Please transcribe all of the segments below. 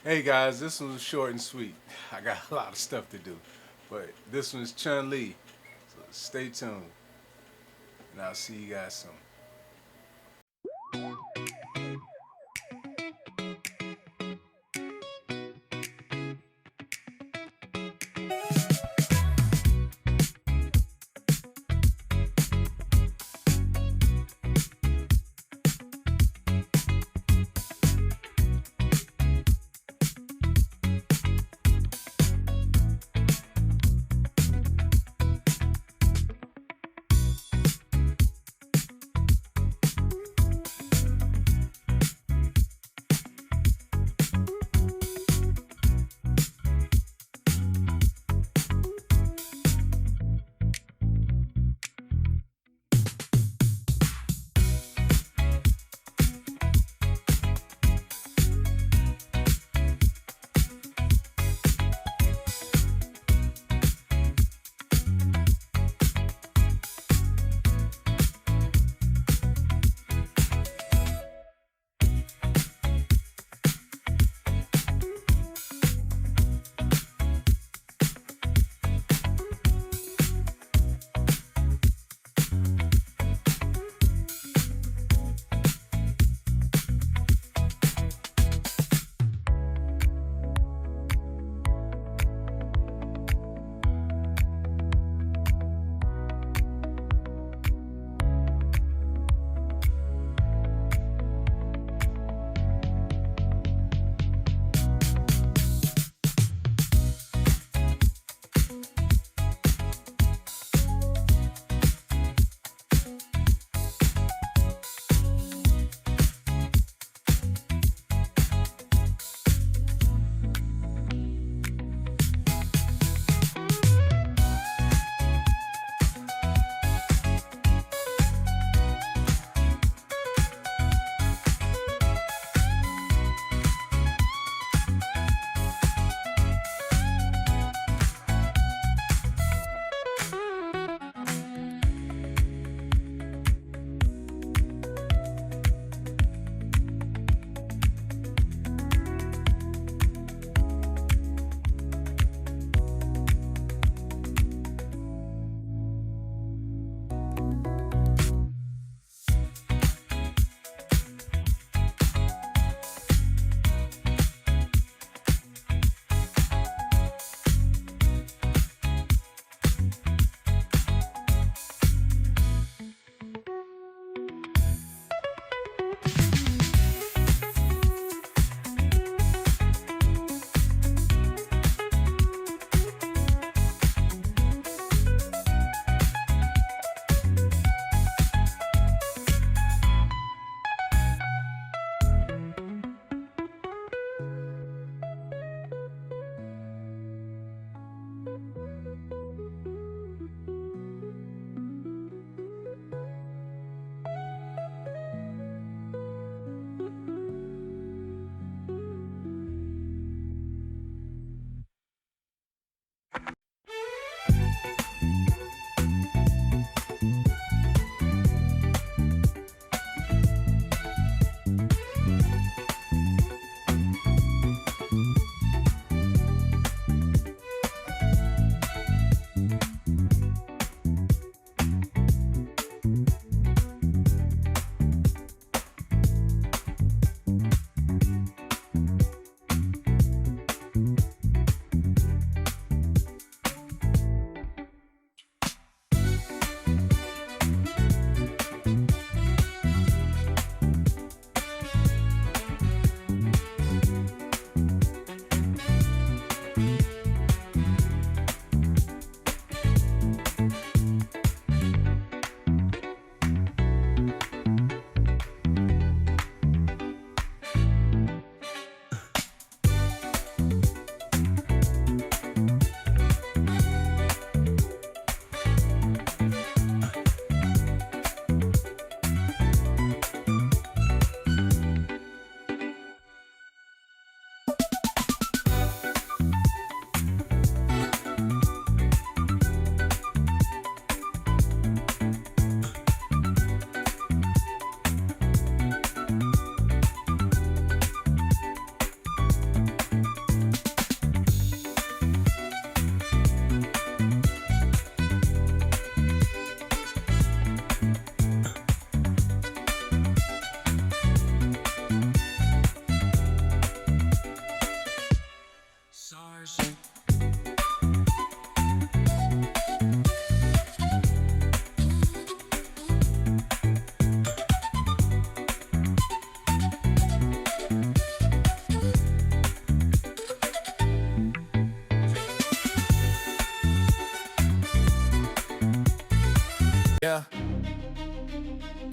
Hey guys, this one was short and sweet. I got a lot of stuff to do, but this one's Chun Li. So stay tuned, and I'll see you guys soon.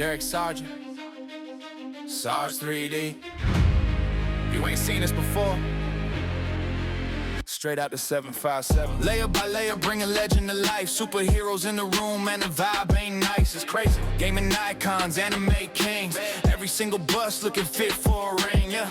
Derek Sargent, Sarge 3D. You ain't seen this before. Straight out the 757. Layer by layer, bringing legend to life. Superheroes in the room, and the vibe ain't nice. It's crazy. Gaming icons, anime kings. Every single bus looking fit for a ring, yeah.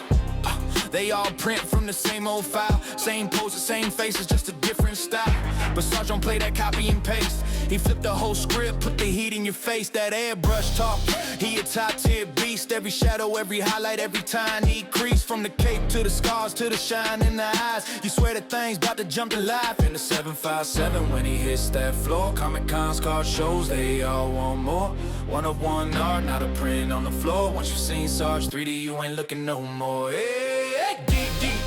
They all print from the same old file. Same poses, same faces, just a different style. But Sarge don't play that copy and paste. He flipped the whole script, put the heat in your face. That airbrush talk, he a top tier beast. Every shadow, every highlight, every time he crease. From the cape to the scars to the shine in the eyes. You swear that thing's about to jump to life. In the 757 when he hits that floor. Comic Cons, card shows, they all want more. One of one art, not a print on the floor. Once you seen Sarge 3D, you ain't looking no more. Hey.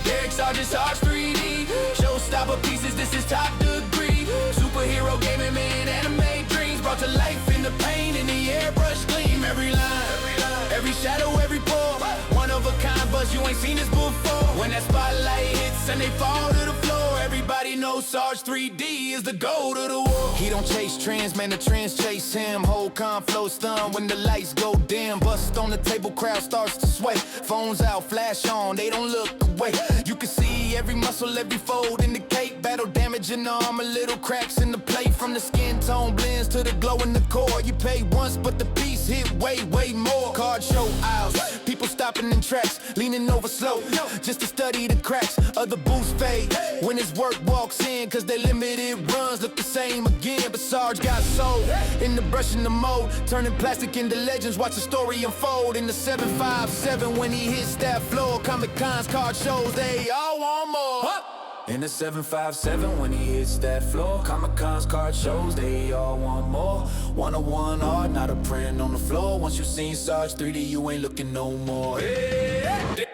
Derek Sargent, Sarge 3D. Showstopper pieces, this is top degree. Superhero gaming, man, anime dreams. Brought to life in the paint, in the airbrush gleam. Every line, every shadow, every pore. One of a kind, but you ain't seen this before. When that spotlight hits and they fall to the floor, everybody knows Sarge 3D is the goat of the war. He don't chase trends, man, the trends chase him. Whole con flow stun when the lights go dim. Bust on the table, crowd starts to sway. Phones out, flash on, they don't look away. You can see every muscle, every fold indicate battle damage in the armor, little cracks in the plate. From the skin tone blends to the glow in the core. You pay once, but the piece hit way, way more. Card show aisles, people stopping in tracks, leaning over slow, just to study the cracks of the boost fade. When his work walks in, cause their limited runs look the same again. But Sarge got soul in the brush and the mold, turning plastic into legends, watch the story unfold. In the 757 when he hits that floor, Comic Cons, card shows, they all want more. In the 757 when he hits that floor, Comic Cons, card shows, they all want more. One-on-one art, not a print on the floor. Once you seen Sarge 3D, you ain't looking no more. Hey,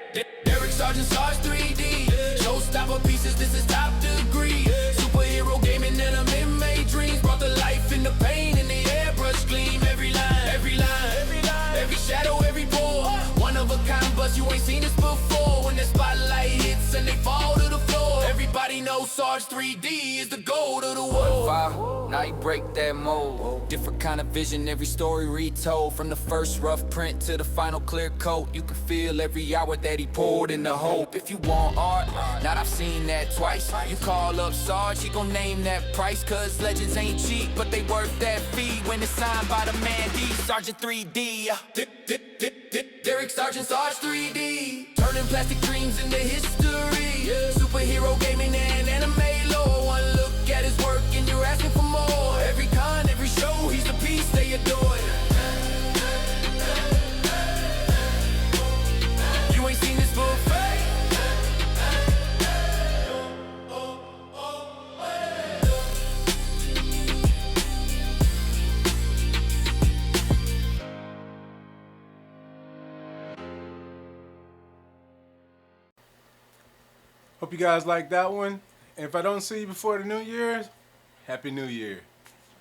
Derek Sargent, Sarge 3D. Showstopper pieces, this is top degree. Superhero gaming and anime dreams. Brought to life in the paint, in the airbrush gleam. Every line, every shadow, every pore. One of a kind, but you ain't seen this before. When the spotlight hits and they fall to the floor, everybody knows Sarge 3D is the goat of the war. Now you break that mold. Different kind of vision, every story retold. From the first rough print to the final clear coat. You can feel every hour that he poured in the hope. If you want art, now I've seen that twice. You call up Sarge, he gon' name that price. Cause legends ain't cheap, but they worth that fee. When it's signed by the man D, Sargent 3D. Derek Sargent, Sarge 3D. Turning plastic dreams into history. Superhero gaming and anime lore. One look at his work and you're asking for more. Every con, every show, he's the piece they adore. You ain't seen this before. Hope you guys like that one. And if I don't see you before the new year, Happy New Year.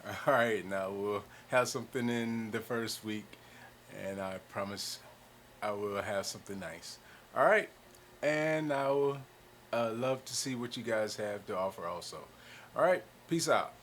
All right, now we'll have something in the first week, and I promise I will have something nice. All right, and I will love to see what you guys have to offer also. All right, peace out.